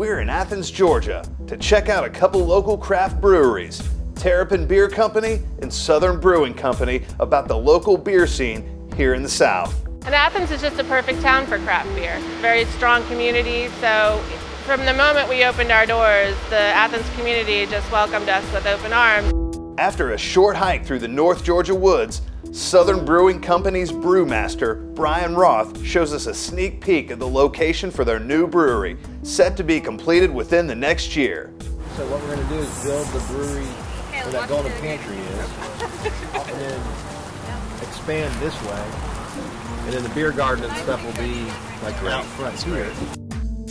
We're in Athens, Georgia to check out a couple local craft breweries, Terrapin Beer Company and Southern Brewing Company, about the local beer scene here in the South. And Athens is just a perfect town for craft beer. Very strong community, so from the moment we opened our doors, the Athens community just welcomed us with open arms. After a short hike through the North Georgia woods, Southern Brewing Company's brewmaster, Brian Roth, shows us a sneak peek of the location for their new brewery, set to be completed within the next year. So what we're going to do is build the brewery where that golden pantry is, and then expand this way, and then the beer garden and stuff will be like out front here.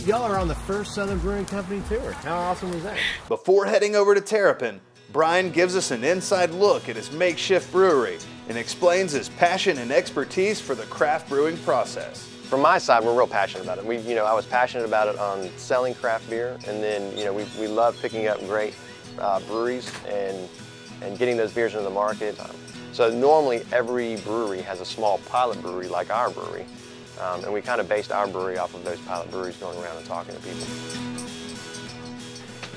Y'all are on the first Southern Brewing Company tour. How awesome was that? Before heading over to Terrapin, Brian gives us an inside look at his makeshift brewery and explains his passion and expertise for the craft brewing process. From my side, we're real passionate about it. I was passionate about it on selling craft beer, and then we love picking up great breweries and getting those beers into the market. So normally every brewery has a small pilot brewery like our brewery, and we kind of based our brewery off of those pilot breweries, going around and talking to people.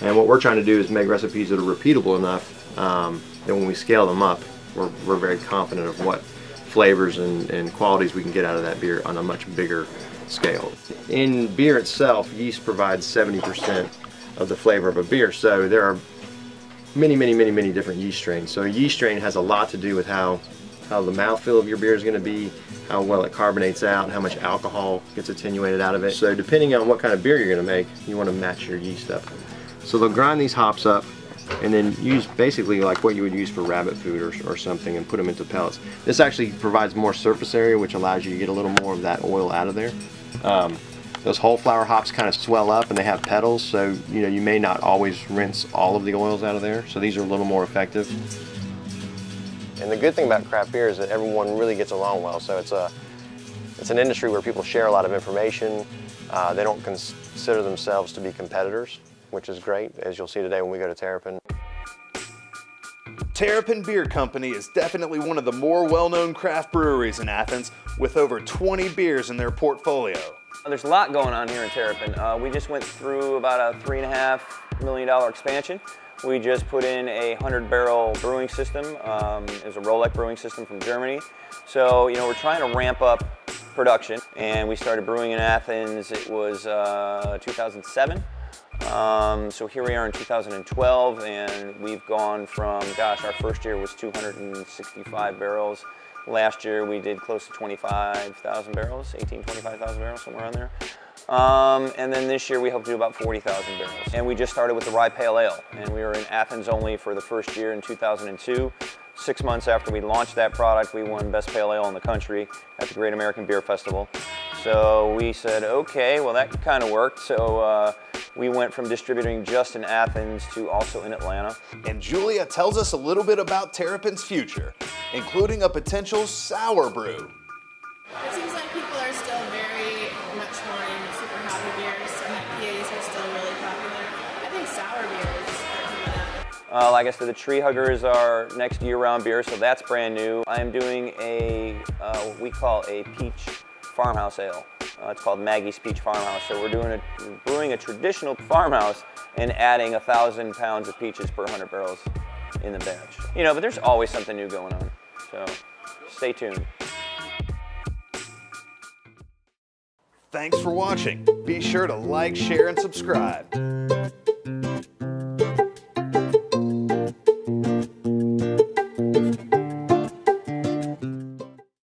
And what we're trying to do is make recipes that are repeatable enough that when we scale them up, we're very confident of what flavors and qualities we can get out of that beer on a much bigger scale. In beer itself, yeast provides 70% of the flavor of a beer, so there are many different yeast strains. So a yeast strain has a lot to do with how the mouthfeel of your beer is going to be, how well it carbonates out, how much alcohol gets attenuated out of it. So depending on what kind of beer you're going to make, you want to match your yeast up. So they'll grind these hops up and then use basically like what you would use for rabbit food or something, and put them into pellets. This actually provides more surface area, which allows you to get a little more of that oil out of there. Those whole flower hops kind of swell up and they have petals, so you may not always rinse all of the oils out of there, so these are a little more effective. And the good thing about craft beer is that everyone really gets along well, so it's an industry where people share a lot of information. They don't consider themselves to be competitors, which is great, as you'll see today when we go to Terrapin. Terrapin Beer Company is definitely one of the more well-known craft breweries in Athens, with over 20 beers in their portfolio. There's a lot going on here in Terrapin. We just went through about a $3.5 million expansion. We just put in a 100-barrel brewing system. It was a Rolex brewing system from Germany. So, we're trying to ramp up production, and we started brewing in Athens. It was 2007. So here we are in 2012, and we've gone from, gosh, our first year was 265 barrels. Last year we did close to 25,000 barrels, 25,000 barrels, somewhere around there. And then this year we hope to do about 40,000 barrels. And we just started with the Rye Pale Ale, and we were in Athens only for the first year in 2002. 6 months after we launched that product, we won Best Pale Ale in the country at the Great American Beer Festival. So we said, okay, well that kind of worked. So we went from distributing just in Athens to also in Atlanta. And Julia tells us a little bit about Terrapin's future, including a potential sour brew. It seems like people are still very much wanting super hoppy beers, and IPAs are still really popular. I think sour beers are coming up. Like I said, the Tree Hugger is our next year-round beer, so that's brand new. I am doing what we call a peach farmhouse ale. It's called Maggie's Peach Farmhouse. So we're brewing a traditional farmhouse and adding 1,000 pounds of peaches per 100 barrels in the batch. But there's always something new going on. So stay tuned. Thanks for watching. Be sure to like, share, and subscribe.